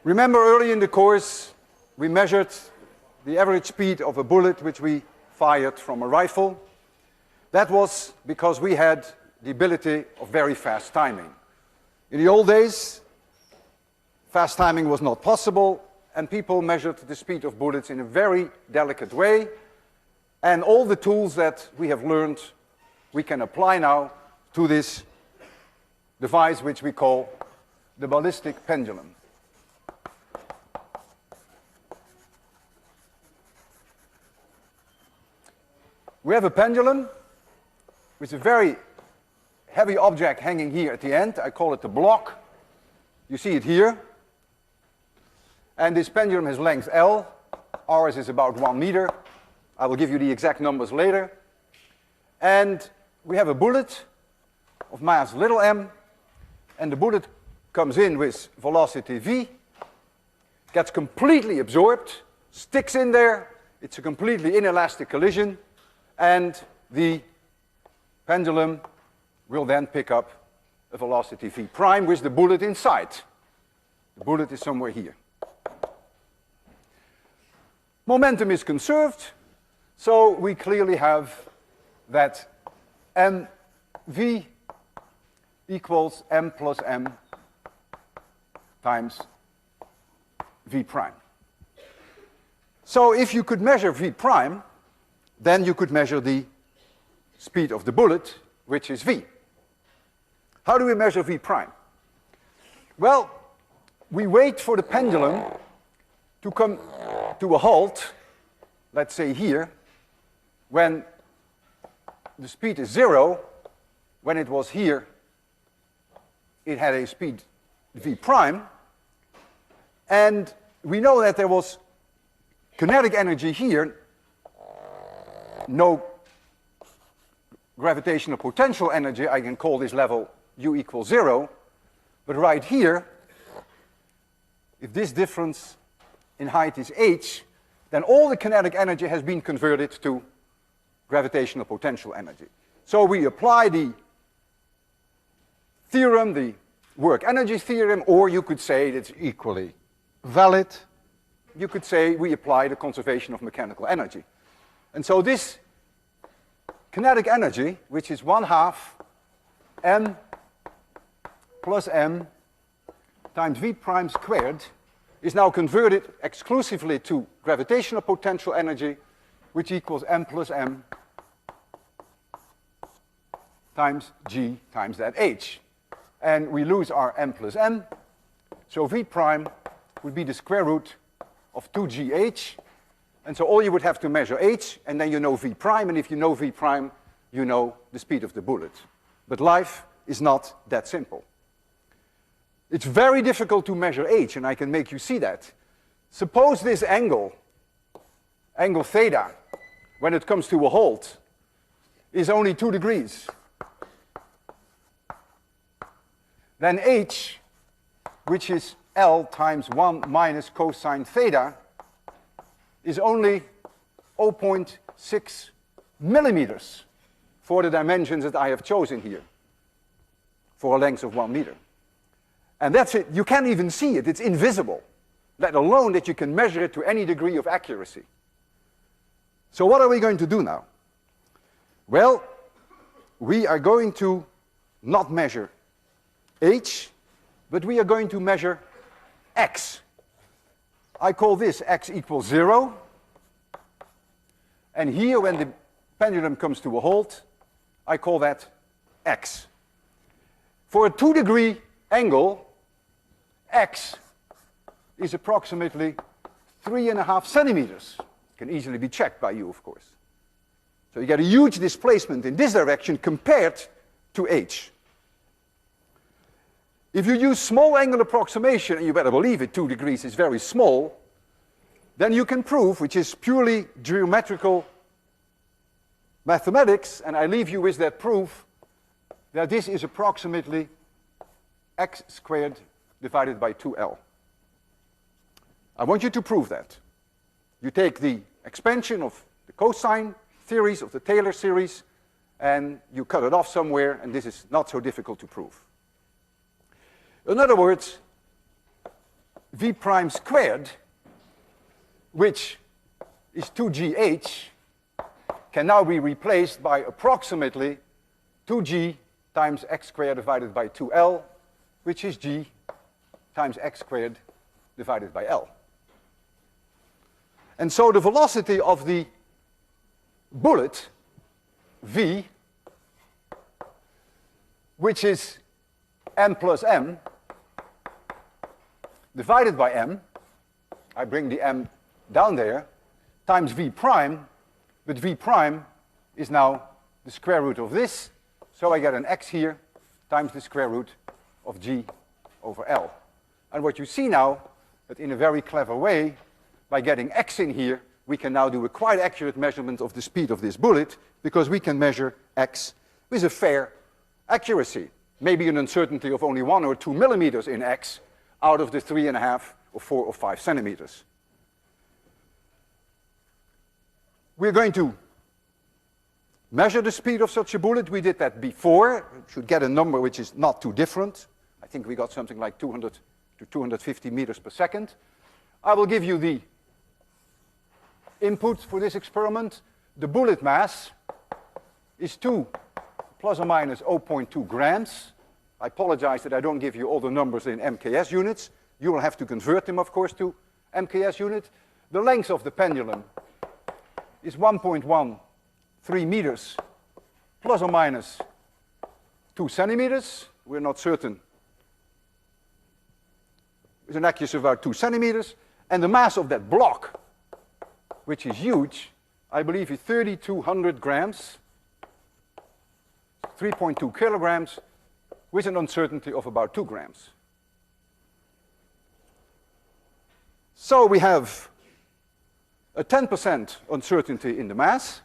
Remember early in the course, we measured the average speed of a bullet which we fired from a rifle. That was because we had the ability of very fast timing. In the old days, fast timing was not possible, and people measured the speed of bullets in a very delicate way. And all the tools that we have learned, we can apply now to this device which we call the ballistic pendulum. We have a pendulum with a very heavy object hanging here at the end. I call it the block. You see it here. And this pendulum has length L. Ours is about 1 meter. I will give you the exact numbers later. And we have a bullet of mass little m, and the bullet comes in with velocity v, gets completely absorbed, sticks in there. It's a completely inelastic collision, and the pendulum will then pick up a velocity v prime with the bullet inside. The bullet is somewhere here. Momentum is conserved, so we clearly have that mv equals m plus m times v prime. So if you could measure v prime, then you could measure the speed of the bullet, which is v. How do we measure v prime? Well, we wait for the pendulum to come to a halt, let's say here, when the speed is 0. When it was here, it had a speed v prime, and we know that there was kinetic energy here, no gravitational potential energy. I can call this level u equals 0, but right here, if this difference in height is h, then all the kinetic energy has been converted to gravitational potential energy. So we apply the theorem, the work energy theorem, or you could say it's equally valid. You could say we apply the conservation of mechanical energy. And so this kinetic energy, which is 1/2 m plus m times v prime squared, is now converted exclusively to gravitational potential energy, which equals m plus m times g times that h. And we lose our m plus m, so v prime would be the square root of 2gh. And so all you would have to measure h, and then you know v prime, and if you know v prime, you know the speed of the bullet. But life is not that simple. It's very difficult to measure h, and I can make you see that. Suppose this angle theta, when it comes to a halt, is only 2 degrees. Then h, which is L times 1 minus cosine theta, is only 0.6 millimeters for the dimensions that I have chosen here, for a length of 1 meter. And that's it. You can't even see it. It's invisible, let alone that you can measure it to any degree of accuracy. So what are we going to do now? Well, we are going to not measure h, but we are going to measure x. I call this x equals 0. And here, when the pendulum comes to a halt, I call that x. For a 2-degree angle, x is approximately 3.5 centimeters. It can easily be checked by you, of course. So you get a huge displacement in this direction compared to h. If you use small angle approximation, and you better believe it, 2 degrees is very small, then you can prove, which is purely geometrical mathematics, and I leave you with that proof, that this is approximately x squared divided by 2L. I want you to prove that. You take the expansion of the cosine theories of the Taylor series, and you cut it off somewhere, and this is not so difficult to prove. In other words, v prime squared, which is 2gh, can now be replaced by approximately 2g times x squared divided by 2l, which is g times x squared divided by l. And so the velocity of the bullet, v, which is m plus m, divided by m, I bring the m down there, times v prime, but v prime is now the square root of this, so I get an x here times the square root of g over L. And what you see now, that in a very clever way, by getting x in here, we can now do a quite accurate measurement of the speed of this bullet, because we can measure x with a fair accuracy. Maybe an uncertainty of only 1 or 2 millimeters in x out of the 3.5 or 4 or 5 centimeters. We're going to measure the speed of such a bullet. We did that before. We should get a number which is not too different. I think we got something like 200 to 250 meters per second. I will give you the input for this experiment. The bullet mass is 2 plus or minus 0.2 grams. I apologize that I don't give you all the numbers in MKS units. You will have to convert them, of course, to MKS unit. The length of the pendulum is 1.13 meters plus or minus 2 centimeters. We're not certain. With an accuracy of about 2 centimeters. And the mass of that block, which is huge, I believe is 3,200 grams, 3.2 kilograms, with an uncertainty of about 2 grams. So we have a 10% uncertainty in the mass.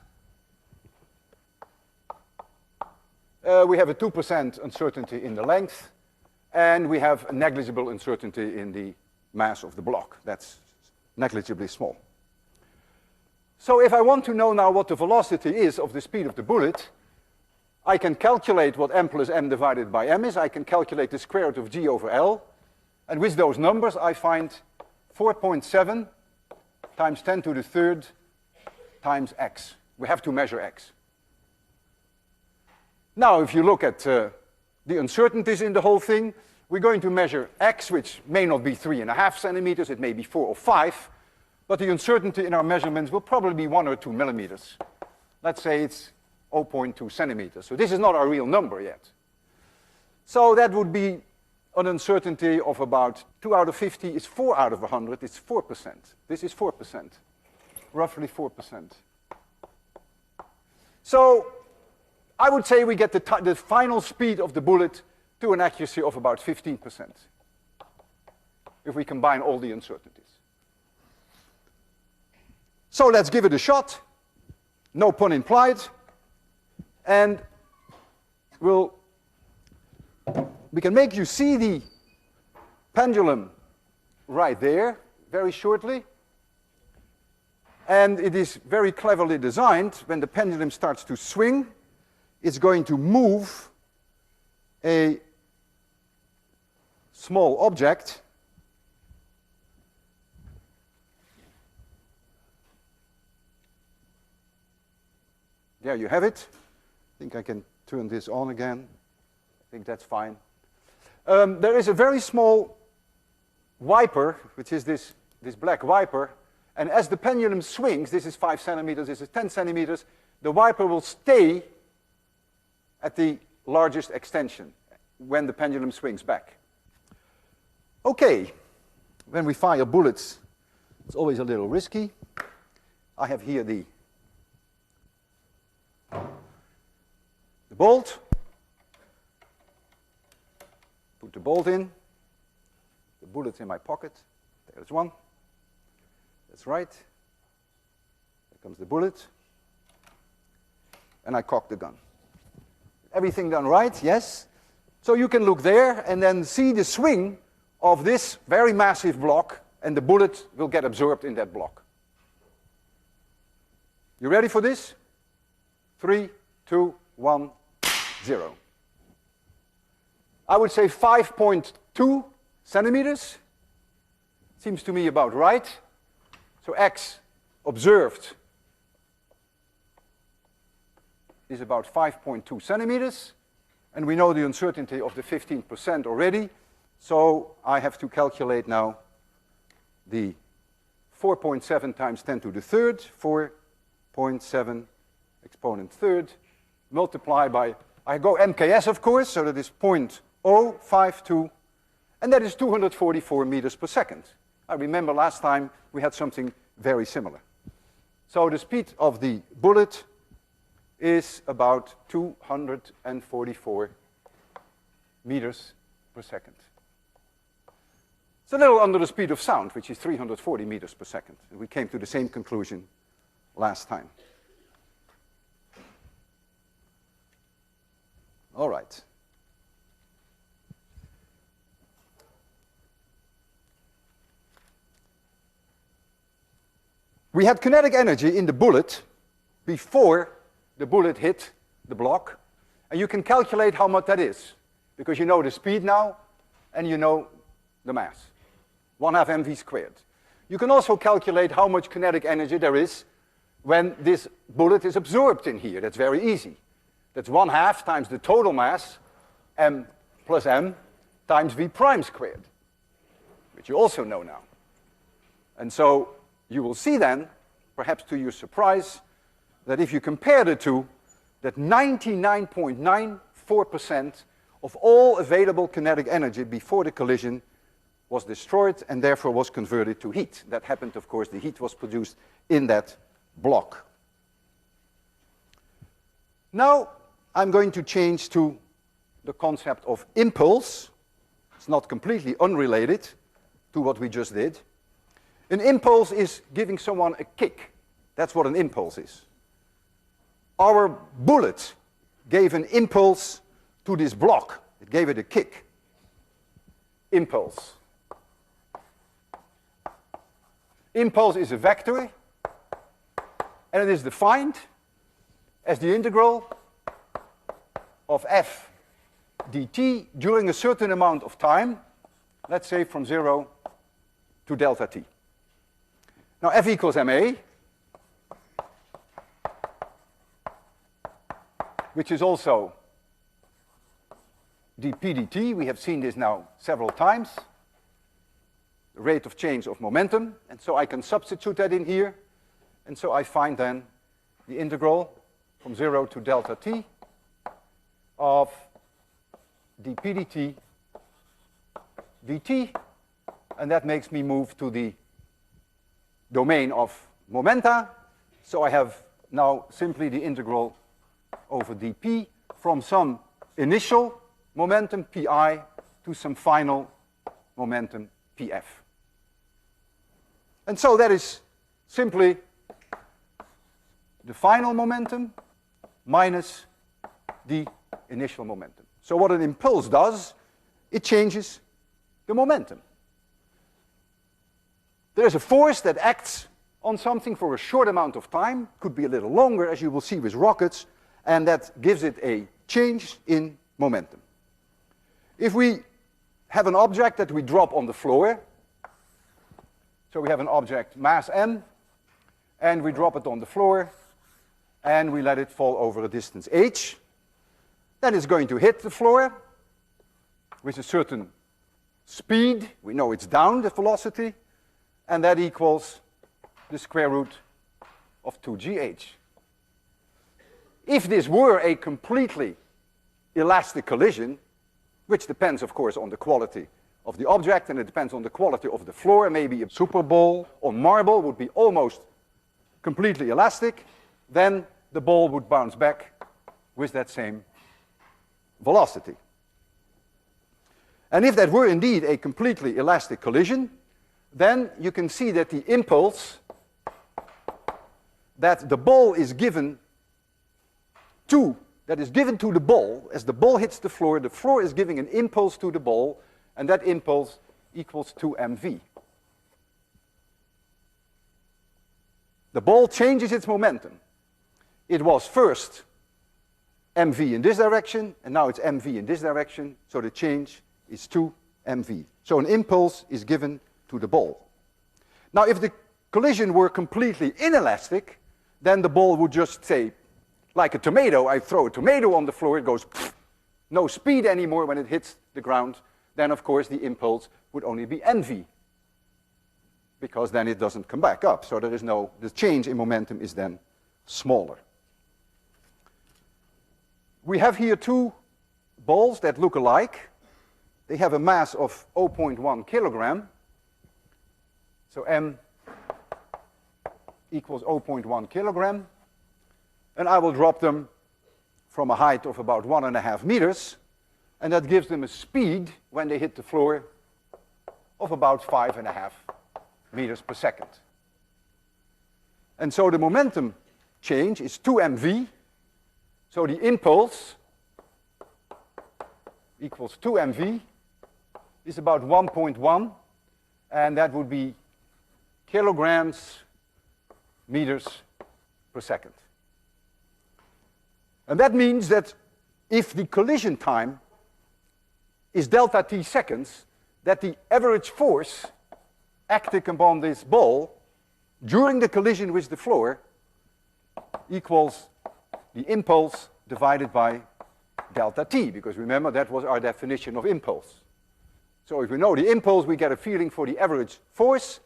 We have a 2% uncertainty in the length. And we have a negligible uncertainty in the mass of the block. That's negligibly small. So if I want to know now what the velocity is of the speed of the bullet, I can calculate what m plus m divided by m is. I can calculate the square root of g over L. And with those numbers, I find 4.7 times 10 to the third times x. We have to measure x. Now, if you look at the uncertainties in the whole thing, we're going to measure x, which may not be 3.5 centimeters, it may be 4 or 5, but the uncertainty in our measurements will probably be 1 or 2 millimeters. Let's say it's 0.2 centimeters. So this is not our real number yet. So that would be an uncertainty of about 2 out of 50 is 4 out of 100, it's 4%. This is 4%, roughly 4%. So I would say we get the final speed of the bullet to an accuracy of about 15%, if we combine all the uncertainties. So let's give it a shot, no pun implied, and we can make you see the pendulum right there very shortly. And it is very cleverly designed. When the pendulum starts to swing, it's going to move a small object there you have it. I think I can turn this on again. I think that's fine. There is a very small wiper, which is this black wiper, and as the pendulum swings, this is 5 centimeters, this is 10 centimeters, the wiper will stay at the largest extension when the pendulum swings back. Okay, when we fire bullets, it's always a little risky. I have here the bolt. Put the bolt in. The bullet's in my pocket. There's one. That's right. There comes the bullet. And I cock the gun. Everything done right? Yes. So you can look there and then see the swing of this very massive block, and the bullet will get absorbed in that block. You ready for this? 3, 2, 1, 0. I would say 5.2 centimeters. Seems to me about right. So x observed is about 5.2 centimeters. And we know the uncertainty of the 15% already. So I have to calculate now the 4.7 times 10 to the third, 4.7 exponent third, multiply by, I go MKS of course, so that is 0.052, and that is 244 meters per second. I remember last time we had something very similar. So the speed of the bullet is about 244 meters per second. It's a little under the speed of sound, which is 340 meters per second. And we came to the same conclusion last time. All right. We had kinetic energy in the bullet before the bullet hit the block. And you can calculate how much that is, because you know the speed now, and you know the mass. 1/2 mv squared. You can also calculate how much kinetic energy there is when this bullet is absorbed in here. That's very easy. That's 1/2 times the total mass, m plus m, times v prime squared, which you also know now. And so you will see then, perhaps to your surprise, that if you compare the two, that 99.94% of all available kinetic energy before the collision was destroyed and therefore was converted to heat. That happened, of course, the heat was produced in that block. Now I'm going to change to the concept of impulse. It's not completely unrelated to what we just did. An impulse is giving someone a kick. That's what an impulse is. Our bullet gave an impulse to this block. It gave it a kick. Impulse. Impulse is a vector, and it is defined as the integral of f dt during a certain amount of time, let's say from 0 to delta t. Now f equals ma, which is also dp dt. We have seen this now several times. The rate of change of momentum, and so I can substitute that in here, and so I find then the integral from 0 to delta t of dp dt dt, and that makes me move to the domain of momenta. So I have now simply the integral over dp from some initial momentum pi to some final momentum pf. And so that is simply the final momentum minus the initial momentum. So what an impulse does, it changes the momentum. There's a force that acts on something for a short amount of time, could be a little longer, as you will see with rockets, and that gives it a change in momentum. If we have an object that we drop on the floor, so we have an object mass m, and we drop it on the floor, and we let it fall over a distance h, then it's going to hit the floor with a certain speed. We know it's down, the velocity, and that equals the square root of 2gh. If this were a completely elastic collision, which depends, of course, on the quality of the object, and it depends on the quality of the floor, maybe a super ball or marble would be almost completely elastic, then the ball would bounce back with that same velocity. And if that were indeed a completely elastic collision, then you can see that the impulse that the ball is given to, that is given to the ball, as the ball hits the floor is giving an impulse to the ball, and that impulse equals 2mv. The ball changes its momentum. It was first mv in this direction, and now it's mv in this direction, so the change is 2mv. So an impulse is given to the ball. Now, if the collision were completely inelastic, then the ball would just say, like a tomato, I throw a tomato on the floor, it goes pfft, no speed anymore when it hits the ground, then of course the impulse would only be mv, because then it doesn't come back up. So there is no, the change in momentum is then smaller. We have here two balls that look alike. They have a mass of 0.1 kilogram. So m equals 0.1 kilogram. And I will drop them from a height of about 1.5 meters. And that gives them a speed when they hit the floor of about 5.5 meters per second. And so the momentum change is 2mv. So the impulse equals 2mv is about 1.1, and that would be kilograms meters per second. And that means that if the collision time is delta t seconds, that the average force acting upon this ball during the collision with the floor equals the impulse divided by delta t, because remember that was our definition of impulse. So if we know the impulse, we get a feeling for the average force.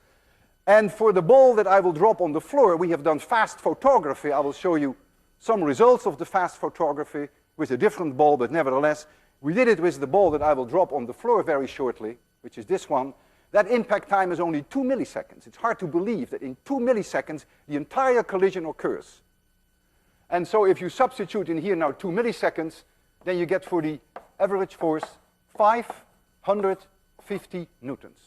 And for the ball that I will drop on the floor, we have done fast photography. I will show you some results of the fast photography with a different ball, but nevertheless, we did it with the ball that I will drop on the floor very shortly, which is this one. That impact time is only 2 milliseconds. It's hard to believe that in 2 milliseconds, the entire collision occurs. And so if you substitute in here now 2 milliseconds, then you get for the average force 550 newtons.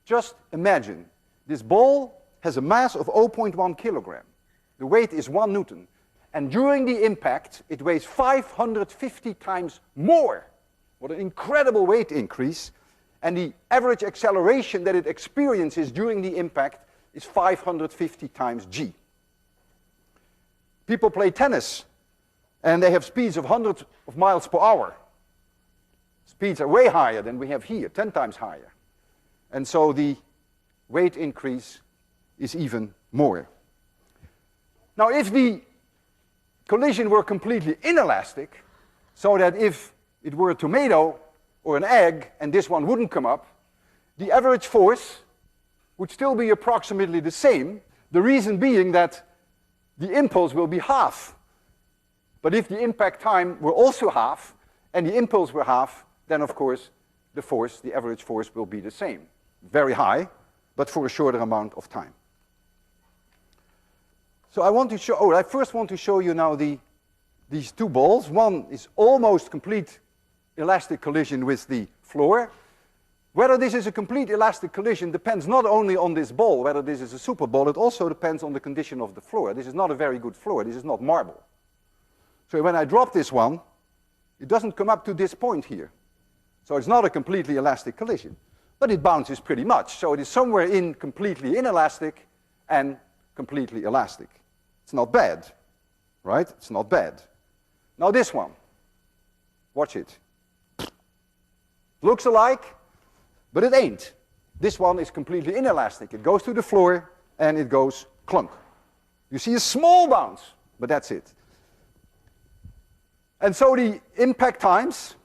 Just imagine, this ball has a mass of 0.1 kilogram. The weight is 1 newton. And during the impact, it weighs 550 times more. What an incredible weight increase. And the average acceleration that it experiences during the impact is 550 times g. People play tennis, and they have speeds of hundreds of miles per hour. Speeds are way higher than we have here, 10 times higher. And so the weight increase is even more. Now, if the collision were completely inelastic, so that if it were a tomato or an egg and this one wouldn't come up, the average force would still be approximately the same, the reason being that the impulse will be half. But if the impact time were also half and the impulse were half, then of course the force, the average force, will be the same. Very high, but for a shorter amount of time. So I first want to show you now these two balls. One is almost complete elastic collision with the floor. Whether this is a complete elastic collision depends not only on this ball, whether this is a super ball, it also depends on the condition of the floor. This is not a very good floor, this is not marble. So when I drop this one, it doesn't come up to this point here. So it's not a completely elastic collision, but it bounces pretty much. So it is somewhere in completely inelastic and completely elastic. It's not bad, right? It's not bad. Now this one, watch it. Looks alike, but it ain't. This one is completely inelastic. It goes to the floor and it goes clunk. You see a small bounce, but that's it. And so the impact times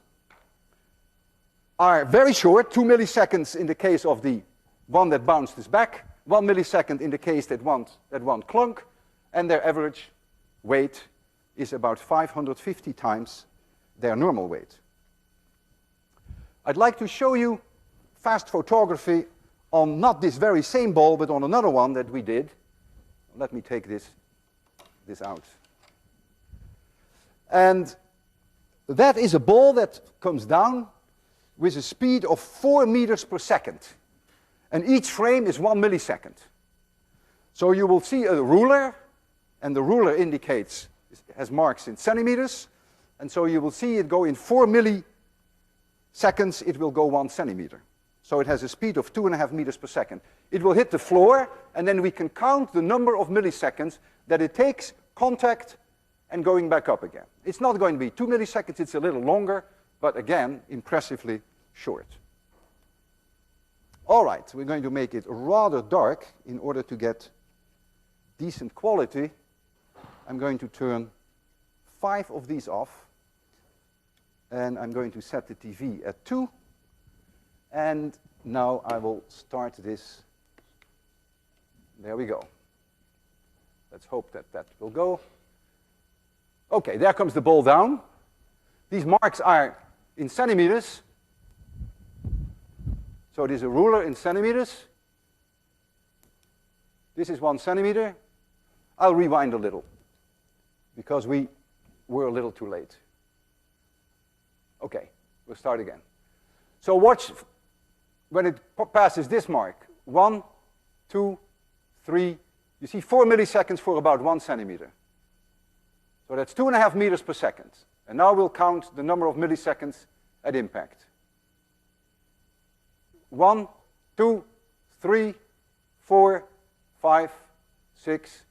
are very short, 2 milliseconds in the case of the one that bounced is back, 1 millisecond in the case that one clunk, and their average weight is about 550 times their normal weight. I'd like to show you fast photography on not this very same ball, but on another one that we did. Let me take this out. And that is a ball that comes down with a speed of 4 meters per second. And each frame is 1 millisecond. So you will see a ruler, and the ruler indicates, has marks in centimeters, and so you will see it go in 4 milliseconds, it will go 1 centimeter. So it has a speed of 2.5 meters per second. It will hit the floor, and then we can count the number of milliseconds that it takes contact and going back up again. It's not going to be 2 milliseconds, it's a little longer, but again, impressively short. All right, we're going to make it rather dark in order to get decent quality. I'm going to turn 5 of these off, and I'm going to set the TV at 2, and now I will start this. There we go. Let's hope that that will go. Okay, there comes the ball down. These marks are in centimeters. So it is a ruler in centimeters. This is 1 centimeter. I'll rewind a little because we were a little too late. Okay, we'll start again. So watch when it passes this mark. 1, 2, 3. You see 4 milliseconds for about 1 centimeter. So that's 2.5 meters per second. And now we'll count the number of milliseconds at impact. 1, 2, 3, 4, 5, 6,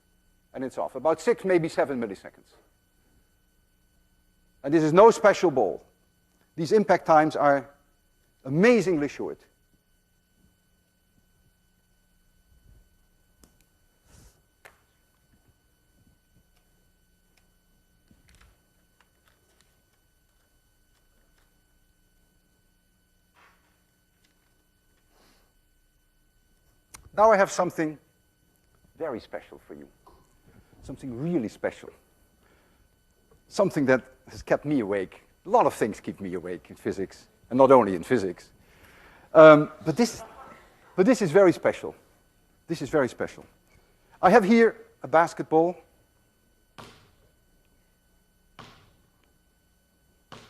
and it's off. About 6, maybe 7 milliseconds. And this is no special ball. These impact times are amazingly short. Now I have something very special for you. Something really special. Something that has kept me awake. A lot of things keep me awake in physics, and not only in physics. But this is very special. This is very special. I have here a basketball.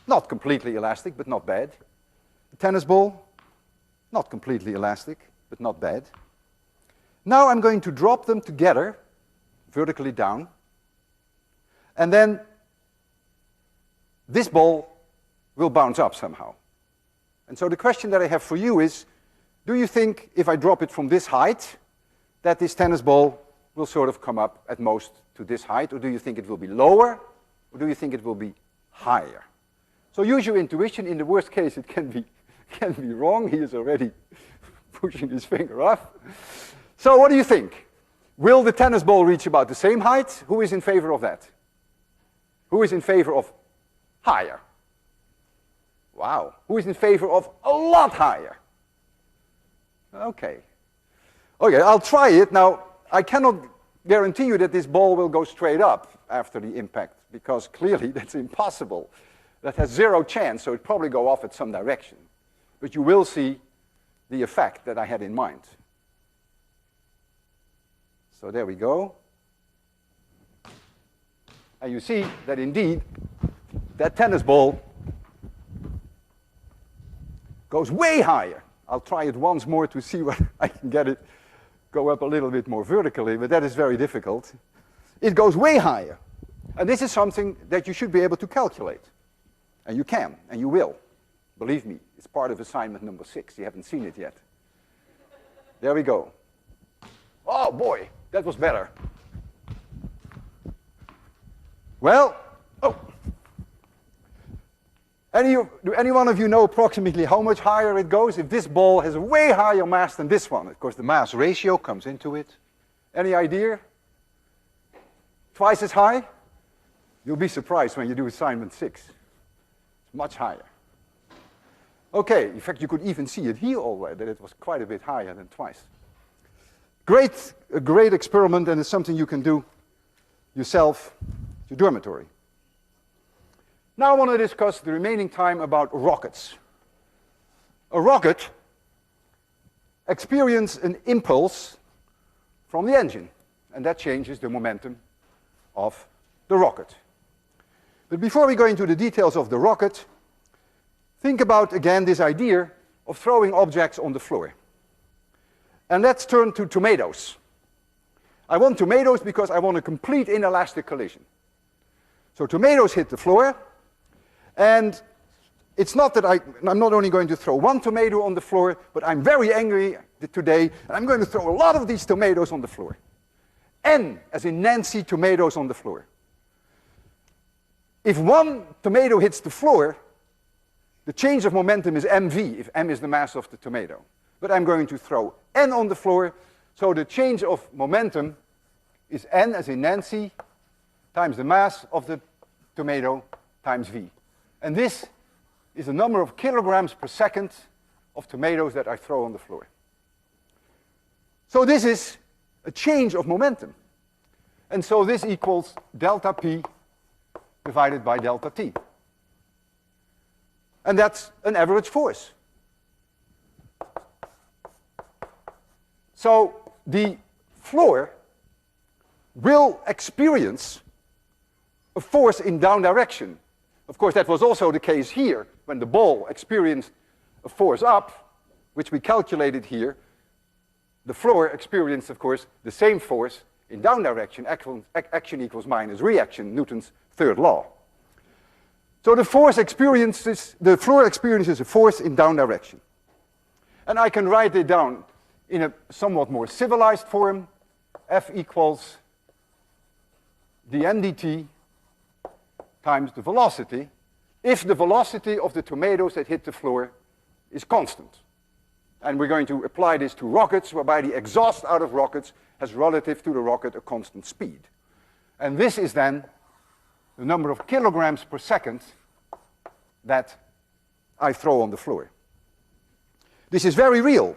Not completely elastic, but not bad. A tennis ball. Not completely elastic, but not bad. Now I'm going to drop them together, vertically down, and then this ball will bounce up somehow. And so the question that I have for you is, do you think if I drop it from this height, that this tennis ball will sort of come up at most to this height, or do you think it will be lower, or do you think it will be higher? So use your intuition. In the worst case, it can be wrong. He is already pushing his finger up. So what do you think? Will the tennis ball reach about the same height? Who is in favor of that? Who is in favor of higher? Wow. Who is in favor of a lot higher? Okay. Okay, I'll try it. Now, I cannot guarantee you that this ball will go straight up after the impact, because clearly that's impossible. That has 0 chance, so it'll probably go off at some direction. But you will see the effect that I had in mind. So there we go. And you see that indeed, that tennis ball goes way higher. I'll try it once more to see whether I can get it go up a little bit more vertically, but that is very difficult. It goes way higher. And this is something that you should be able to calculate. And you can, and you will. Believe me, it's part of assignment number 6. You haven't seen it yet. There we go. Oh boy, that was better. Well, do any one of you know approximately how much higher it goes? If this ball has a way higher mass than this one, of course the mass ratio comes into it. Any idea? Twice as high? You'll be surprised when you do assignment 6. It's much higher. Okay, in fact you could even see it here already, that it was quite a bit higher than twice. A great experiment, and it's something you can do yourself at your dormitory. Now I want to discuss the remaining time about rockets. A rocket experiences an impulse from the engine, and that changes the momentum of the rocket. But before we go into the details of the rocket, think about again this idea of throwing objects on the floor. And let's turn to tomatoes. I want tomatoes because I want a complete inelastic collision. So tomatoes hit the floor, and it's not that I'm not only going to throw one tomato on the floor, but I'm very angry today, and I'm going to throw a lot of these tomatoes on the floor. N, as in Nancy, tomatoes on the floor. If one tomato hits the floor, the change of momentum is mv, if m is the mass of the tomato. but I'm going to throw n on the floor, so the change of momentum is n, as in Nancy, times the mass of the tomato times v. And this is the number of kilograms per second of tomatoes that I throw on the floor. So this is a change of momentum. And so this equals delta p divided by delta t. And that's an average force. So the floor will experience a force in down direction. Of course, that was also the case here when the ball experienced a force up, which we calculated here. The floor experienced, of course, the same force in down direction. Action equals minus reaction, Newton's third law. So the floor experiences a force in down direction. And I can write it down in a somewhat more civilized form. F equals dn dt times the velocity, if the velocity of the tomatoes that hit the floor is constant. And we're going to apply this to rockets, whereby the exhaust out of rockets has relative to the rocket a constant speed. And this is then the number of kilograms per second that I throw on the floor. This is very real.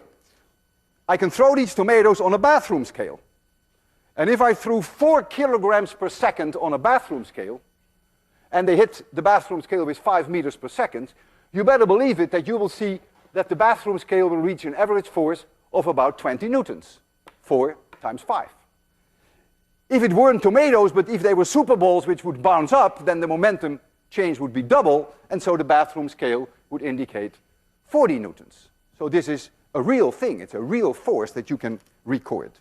I can throw these tomatoes on a bathroom scale. And if I threw 4 kilograms per second on a bathroom scale, and they hit the bathroom scale with 5 meters per second, you better believe it that you will see that the bathroom scale will reach an average force of about 20 newtons. 4 times 5. If it weren't tomatoes, but if they were super balls which would bounce up, then the momentum change would be double, and so the bathroom scale would indicate 40 newtons. So this is a real thing. It's a real force that you can record.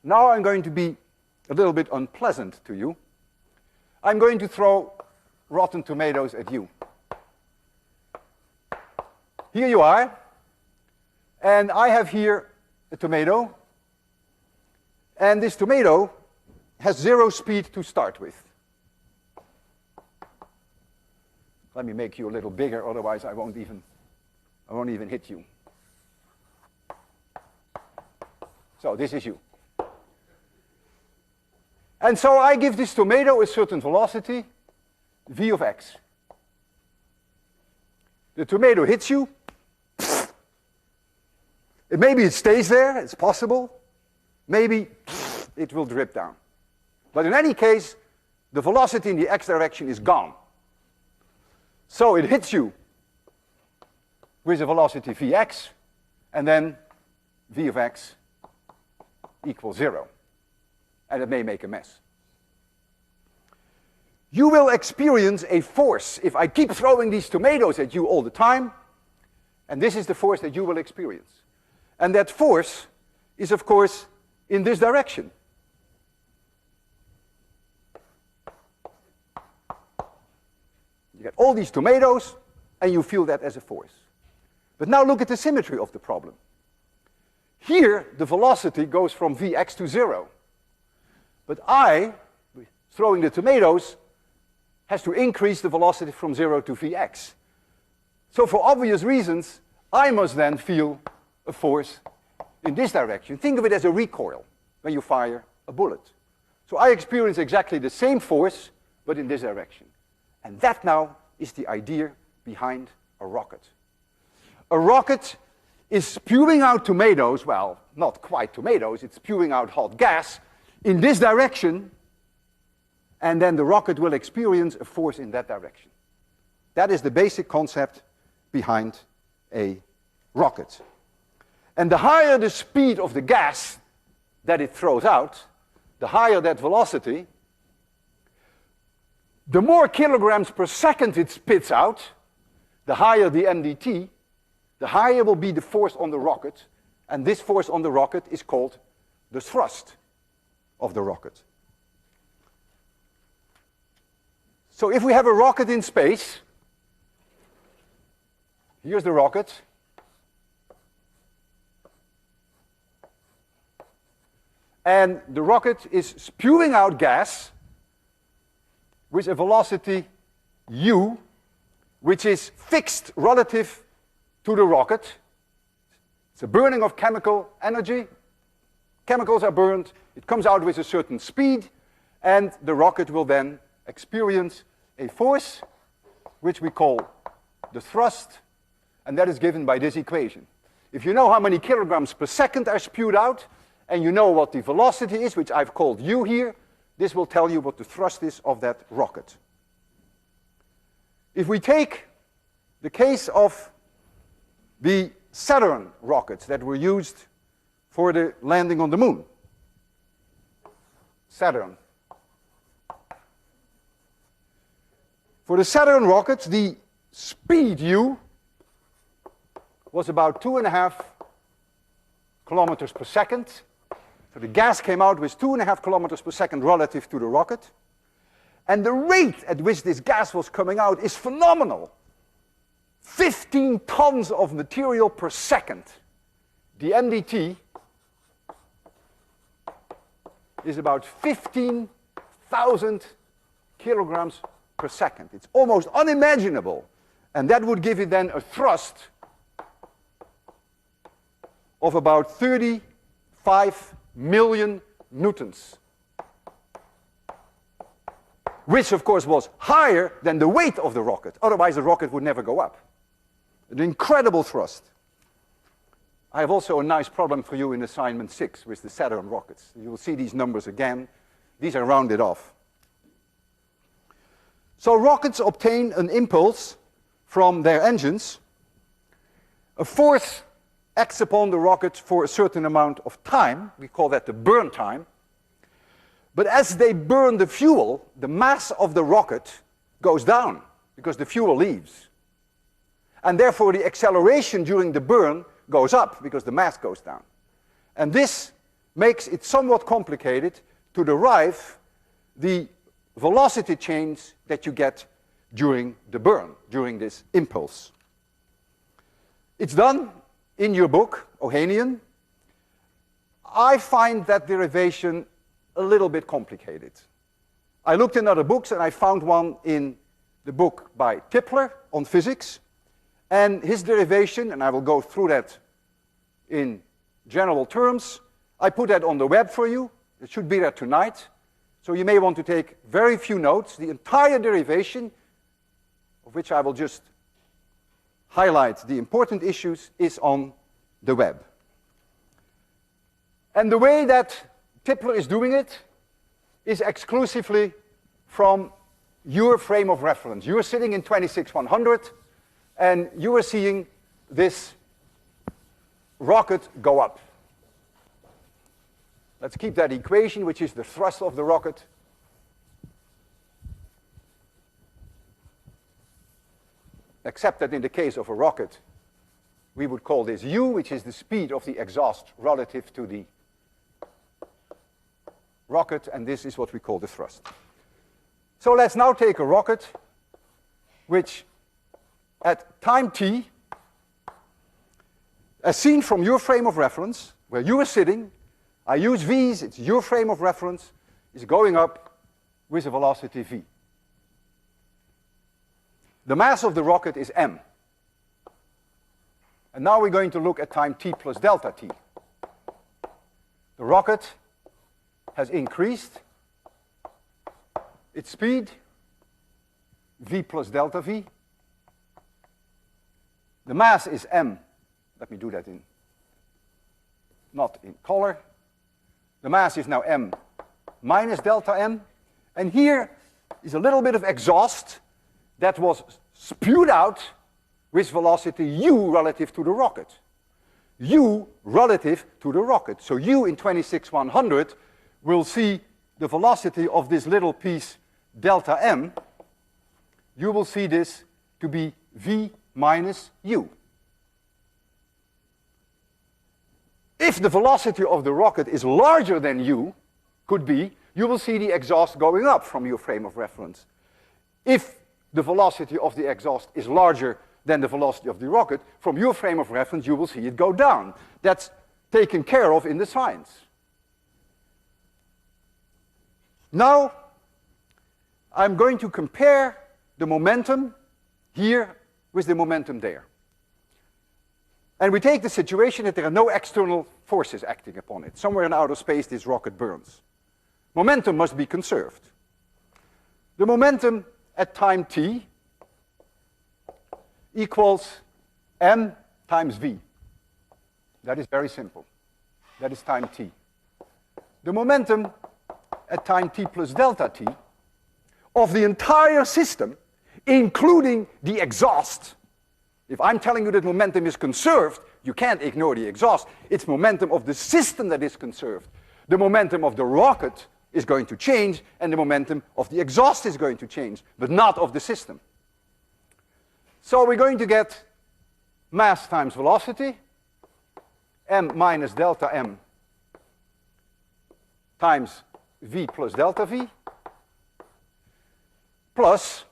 Now I'm going to be a little bit unpleasant to you. I'm going to throw rotten tomatoes at you. Here you are, and I have here a tomato, and this tomato has 0 speed to start with. Let me make you a little bigger, otherwise I won't even hit you. So this is you. And so I give this tomato a certain velocity, v of x. The tomato hits you. Maybe it stays there, it's possible. Maybe it will drip down. But in any case, the velocity in the x direction is gone. So it hits you with a velocity vx, and then v of x equals 0. And it may make a mess. You will experience a force if I keep throwing these tomatoes at you all the time, and this is the force that you will experience. And that force is, of course, in this direction. You get all these tomatoes, and you feel that as a force. But now look at the symmetry of the problem. Here, the velocity goes from vx to 0. But I, throwing the tomatoes, has to increase the velocity from 0 to vx. So for obvious reasons, I must then feel a force in this direction. Think of it as a recoil when you fire a bullet. So I experience exactly the same force, but in this direction. And that now is the idea behind a rocket. A rocket is spewing out tomatoes, well, not quite tomatoes, it's spewing out hot gas in this direction, and then the rocket will experience a force in that direction. That is the basic concept behind a rocket. And the higher the speed of the gas that it throws out, the higher that velocity, the more kilograms per second it spits out, the higher the mdt, the higher will be the force on the rocket, and this force on the rocket is called the thrust of the rocket. So if we have a rocket in space, here's the rocket, and the rocket is spewing out gas with a velocity u, which is fixed relative to the rocket. It's a burning of chemical energy. Chemicals are burned, it comes out with a certain speed, and the rocket will then experience a force, which we call the thrust, and that is given by this equation. If you know how many kilograms per second are spewed out, and you know what the velocity is, which I've called u here, this will tell you what the thrust is of that rocket. If we take the case of the Saturn rockets that were used for the landing on the moon, Saturn. For the Saturn rockets, the speed u was about 2.5 kilometers per second. So the gas came out with 2.5 kilometers per second relative to the rocket. And the rate at which this gas was coming out is phenomenal. 15 tons of material per second. The MDT is about 15,000 kilograms per second. It's almost unimaginable. And that would give it then a thrust of about 35 million newtons, which of course was higher than the weight of the rocket. Otherwise the rocket would never go up. An incredible thrust. I have also a nice problem for you in assignment 6 with the Saturn rockets. You will see these numbers again. These are rounded off. So rockets obtain an impulse from their engines. A force acts upon the rocket for a certain amount of time. We call that the burn time. But as they burn the fuel, the mass of the rocket goes down because the fuel leaves. And therefore the acceleration during the burn goes up because the mass goes down. And this makes it somewhat complicated to derive the velocity change that you get during the burn, during this impulse. It's done in your book, Ohanian. I find that derivation a little bit complicated. I looked in other books and I found one in the book by Tipler on physics. And his derivation, and I will go through that in general terms, I put that on the web for you. It should be there tonight. So you may want to take very few notes. The entire derivation, of which I will just highlight the important issues, is on the web. And the way that Tipler is doing it is exclusively from your frame of reference. You're sitting in 26100, and you are seeing this rocket go up. Let's keep that equation, which is the thrust of the rocket. Except that in the case of a rocket, we would call this u, which is the speed of the exhaust relative to the rocket, and this is what we call the thrust. So let's now take a rocket which at time t, as seen from your frame of reference, where you are sitting, I use v's, it's your frame of reference, is going up with a velocity v. The mass of the rocket is m. And now we're going to look at time t plus delta t. The rocket has increased its speed, v plus delta v. The mass is m. Let me do that not in color. The mass is now m minus delta m. And here is a little bit of exhaust that was spewed out with velocity u relative to the rocket. U relative to the rocket. So u in 26100 will see the velocity of this little piece delta m. You will see this to be v minus u. If the velocity of the rocket is larger than u, could be, you will see the exhaust going up from your frame of reference. If the velocity of the exhaust is larger than the velocity of the rocket, from your frame of reference you will see it go down. That's taken care of in the science. Now, I'm going to compare the momentum here with the momentum there. And we take the situation that there are no external forces acting upon it. Somewhere in outer space this rocket burns. Momentum must be conserved. The momentum at time t equals m times v. That is very simple. That is time t. The momentum at time t plus delta t of the entire system, including the exhaust. If I'm telling you that momentum is conserved, you can't ignore the exhaust. It's momentum of the system that is conserved. The momentum of the rocket is going to change, and the momentum of the exhaust is going to change, but not of the system. So we're going to get mass times velocity, m minus delta m times v plus delta v, plus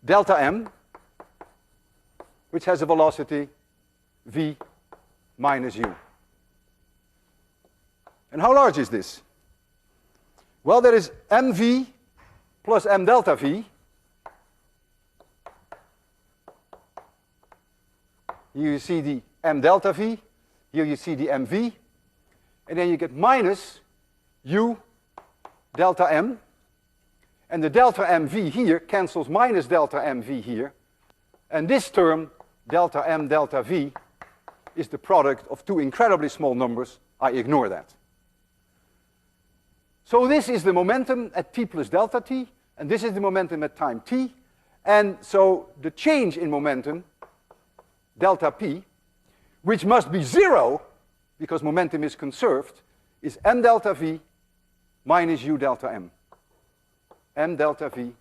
delta m, which has a velocity v minus u. And how large is this? Well, there is mv plus m delta v. Here you see the m delta v. Here you see the mv. And then you get minus u delta m. And the delta mv here cancels minus delta mv here. And this term, delta m delta v, is the product of two incredibly small numbers. I ignore that. So this is the momentum at t plus delta t, and this is the momentum at time t. And so the change in momentum, delta p, which must be zero, because momentum is conserved, is m delta v minus u delta m. M delta v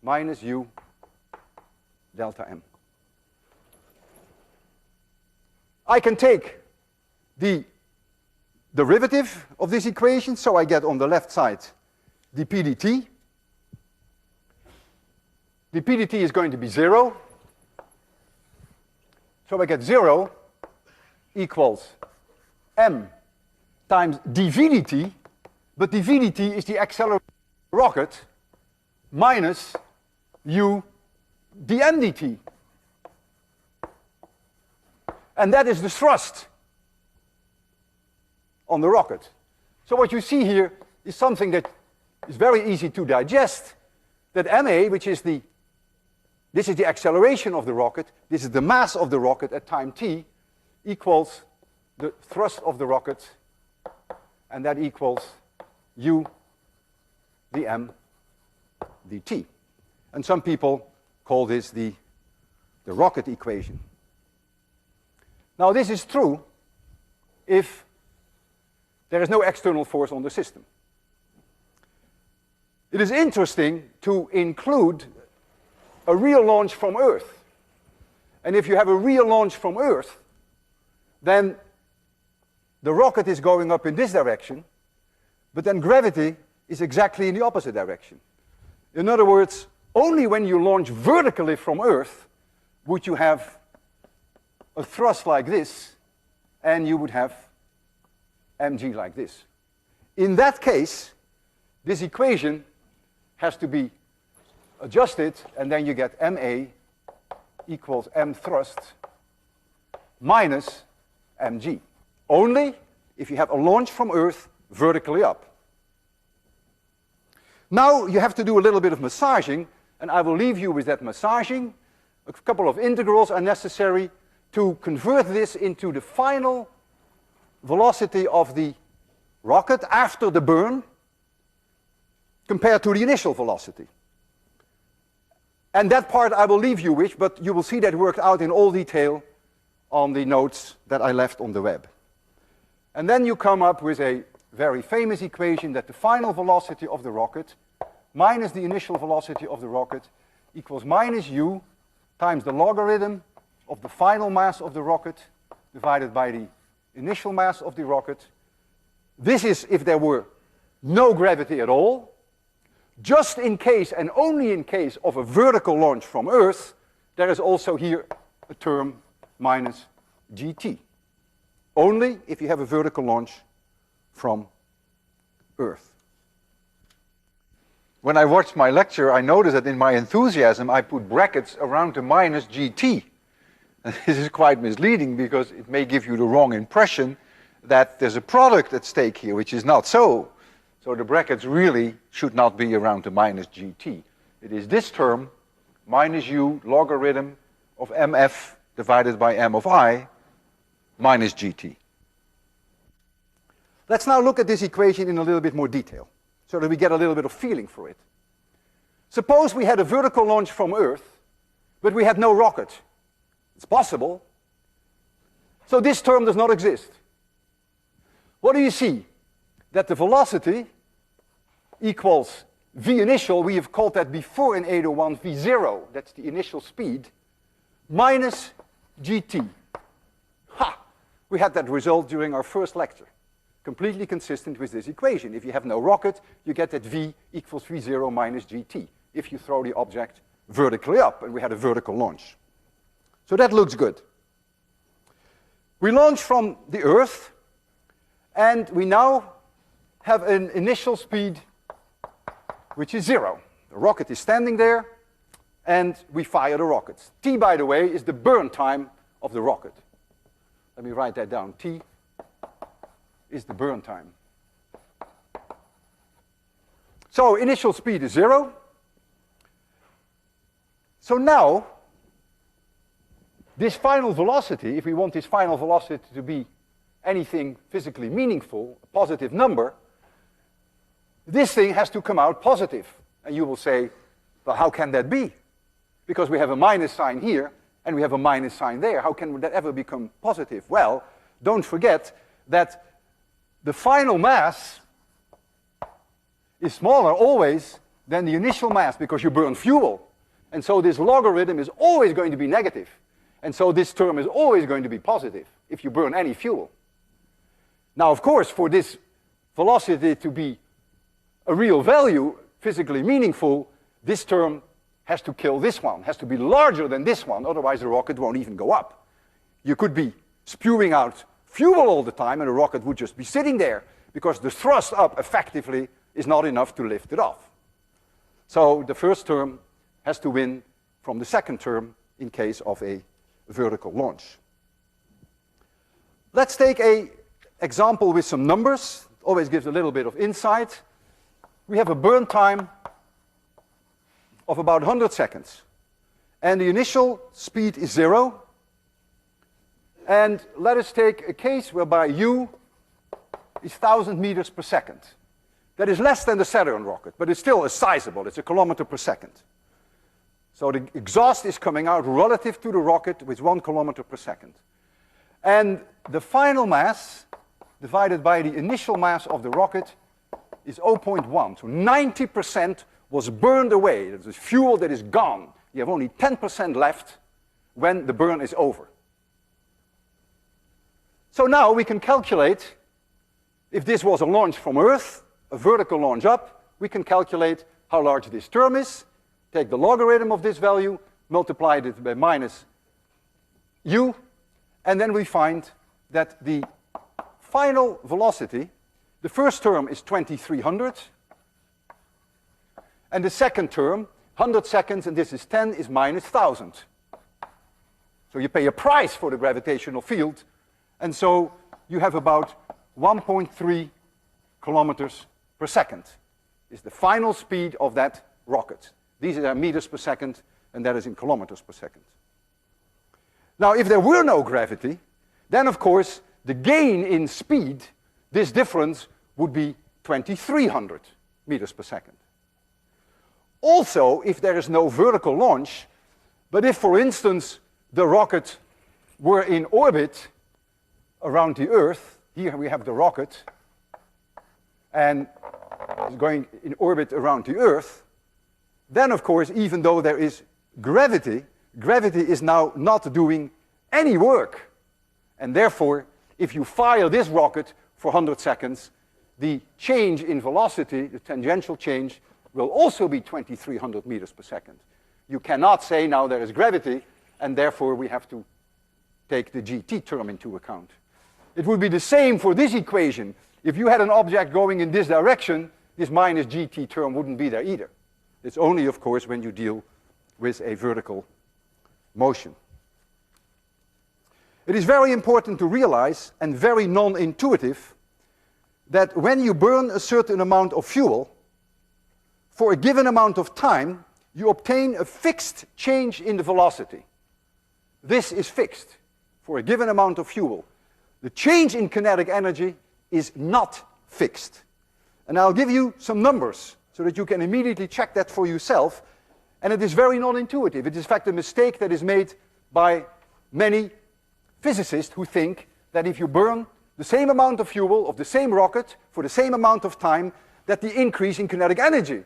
minus u delta m. I can take the derivative of this equation, so I get on the left side dp dt. dp dt is going to be 0. So I get 0 equals m times dv dt, but dv dt is the acceleration of the rocket, minus u dm dt. And that is the thrust on the rocket. So what you see here is something that is very easy to digest, that ma, which is this is the acceleration of the rocket, this is the mass of the rocket at time t, equals the thrust of the rocket, and that equals u dm dt. And some people call this the rocket equation. Now this is true if there is no external force on the system. It is interesting to include a real launch from Earth. And if you have a real launch from Earth, then the rocket is going up in this direction, but then gravity is exactly in the opposite direction. In other words, only when you launch vertically from Earth would you have a thrust like this, and you would have mg like this. In that case, this equation has to be adjusted, and then you get ma equals m thrust minus mg. Only if you have a launch from Earth vertically up. Now you have to do a little bit of massaging, and I will leave you with that massaging. A couple of integrals are necessary to convert this into the final velocity of the rocket after the burn compared to the initial velocity. And that part I will leave you with, but you will see that worked out in all detail on the notes that I left on the web. And then you come up with a very famous equation that the final velocity of the rocket minus the initial velocity of the rocket equals minus u times the logarithm of the final mass of the rocket divided by the initial mass of the rocket. This is if there were no gravity at all. Just in case, and only in case, of a vertical launch from Earth, there is also here a term minus gt. Only if you have a vertical launch from Earth. When I watched my lecture, I noticed that in my enthusiasm I put brackets around the minus gt. This is quite misleading because it may give you the wrong impression that there's a product at stake here, which is not so. So the brackets really should not be around the minus gt. It is this term, minus u logarithm of mf divided by m of I minus gt. Let's now look at this equation in a little bit more detail so that we get a little bit of feeling for it. Suppose we had a vertical launch from Earth, but we had no rocket. It's possible. So this term does not exist. What do you see? That the velocity equals v initial, we have called that before in 801 v0, that's the initial speed, minus gt. Ha! We had that result during our first lecture. Completely consistent with this equation. If you have no rocket, you get that v equals v0 minus gt, if you throw the object vertically up, and we had a vertical launch. So that looks good. We launch from the Earth, and we now have an initial speed which is 0. The rocket is standing there, and we fire the rockets. T, by the way, is the burn time of the rocket. Let me write that down. T is the burn time. So initial speed is 0. So now, this final velocity, if we want this final velocity to be anything physically meaningful, a positive number, this thing has to come out positive. And you will say, well, how can that be? Because we have a minus sign here, and we have a minus sign there. How can that ever become positive? Well, don't forget that the final mass is smaller always than the initial mass, because you burn fuel. And so this logarithm is always going to be negative. And so this term is always going to be positive if you burn any fuel. Now, of course, for this velocity to be a real value, physically meaningful, this term has to kill this one, has to be larger than this one, otherwise the rocket won't even go up. You could be spewing out fuel all the time and the rocket would just be sitting there because the thrust up effectively is not enough to lift it off. So the first term has to win from the second term in case of a vertical launch. Let's take an example with some numbers. It always gives a little bit of insight. We have a burn time of about 100 seconds. And the initial speed is 0. And let us take a case whereby u is 1,000 meters per second. That is less than the Saturn rocket, but it's still sizable. It's a kilometer per second. So the exhaust is coming out relative to the rocket with 1 kilometer per second. And the final mass divided by the initial mass of the rocket is 0.1. So 90% was burned away. There's fuel that is gone. You have only 10% left when the burn is over. So now we can calculate, if this was a launch from Earth, a vertical launch up, we can calculate how large this term is, take the logarithm of this value, multiply it by minus u, and then we find that the final velocity, the first term is 2300, and the second term, 100 seconds, and this is 10, is minus 1000. So you pay a price for the gravitational field, and so you have about 1.3 kilometers per second is the final speed of that rocket. These are meters per second, and that is in kilometers per second. Now, if there were no gravity, then of course the gain in speed, this difference would be 2300 meters per second. Also, if there is no vertical launch, but if, for instance, the rocket were in orbit around the Earth, here we have the rocket, and it's going in orbit around the Earth, then of course, even though there is gravity, gravity is now not doing any work. And therefore, if you fire this rocket for 100 seconds, the change in velocity, the tangential change, will also be 2300 meters per second. You cannot say now there is gravity, and therefore we have to take the GT term into account. It would be the same for this equation. If you had an object going in this direction, this minus GT term wouldn't be there either. It's only, of course, when you deal with a vertical motion. It is very important to realize, and very non-intuitive, that when you burn a certain amount of fuel, for a given amount of time, you obtain a fixed change in the velocity. This is fixed for a given amount of fuel. The change in kinetic energy is not fixed. And I'll give you some numbers so that you can immediately check that for yourself. And it is very non-intuitive. It is in fact a mistake that is made by many physicists who think that if you burn the same amount of fuel of the same rocket for the same amount of time, that the increase in kinetic energy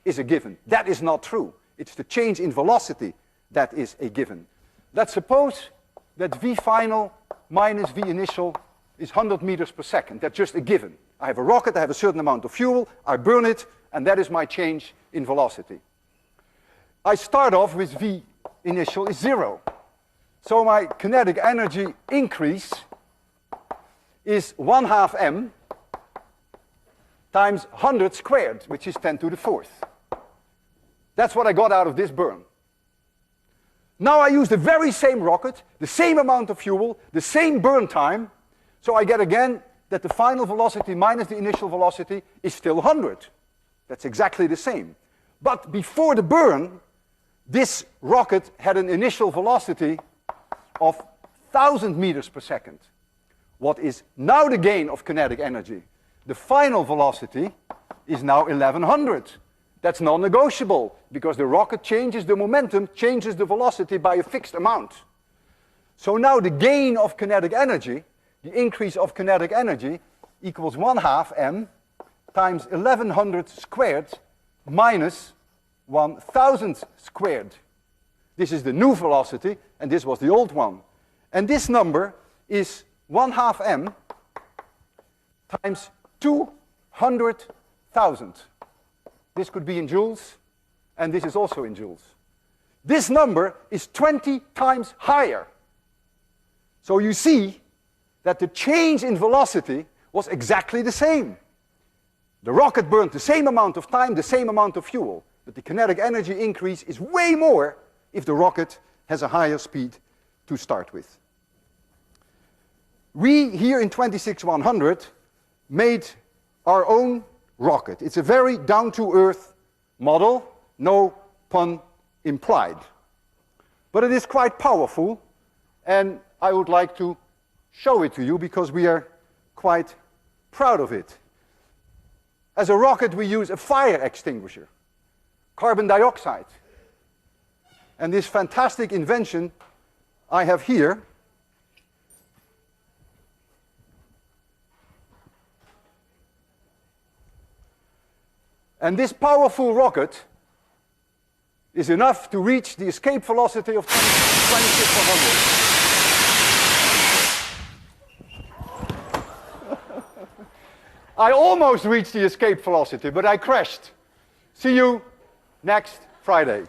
is a given. That is not true. It's the change in velocity that is a given. Let's suppose that V final minus V initial is 100 meters per second. That's just a given. I have a rocket, I have a certain amount of fuel, I burn it, and that is my change in velocity. I start off with V initial is 0. So my kinetic energy increase is 1/2 m times 100 squared, which is 10 to the 4th. That's what I got out of this burn. Now I use the very same rocket, the same amount of fuel, the same burn time, so I get again that the final velocity minus the initial velocity is still 100. That's exactly the same. But before the burn, this rocket had an initial velocity of 1,000 meters per second. What is now the gain of kinetic energy? The final velocity is now 1,100. That's non-negotiable, because the rocket changes the momentum, changes the velocity by a fixed amount. So now the gain of kinetic energy, the increase of kinetic energy, equals 1/2 m times 1,100 squared minus 1,000 squared. This is the new velocity, and this was the old one. And this number is 1/2 m times 200,000. This could be in joules, and this is also in joules. This number is 20 times higher. So you see that the change in velocity was exactly the same. The rocket burned the same amount of time, the same amount of fuel, but the kinetic energy increase is way more if the rocket has a higher speed to start with. We here in 26100 made our own rocket. It's a very down-to-earth model, no pun implied. But it is quite powerful, and I would like to show it to you because we are quite proud of it. As a rocket, we use a fire extinguisher, carbon dioxide. And this fantastic invention I have here and this powerful rocket is enough to reach the escape velocity of 26100. I almost reached the escape velocity, but I crashed. See you next Friday.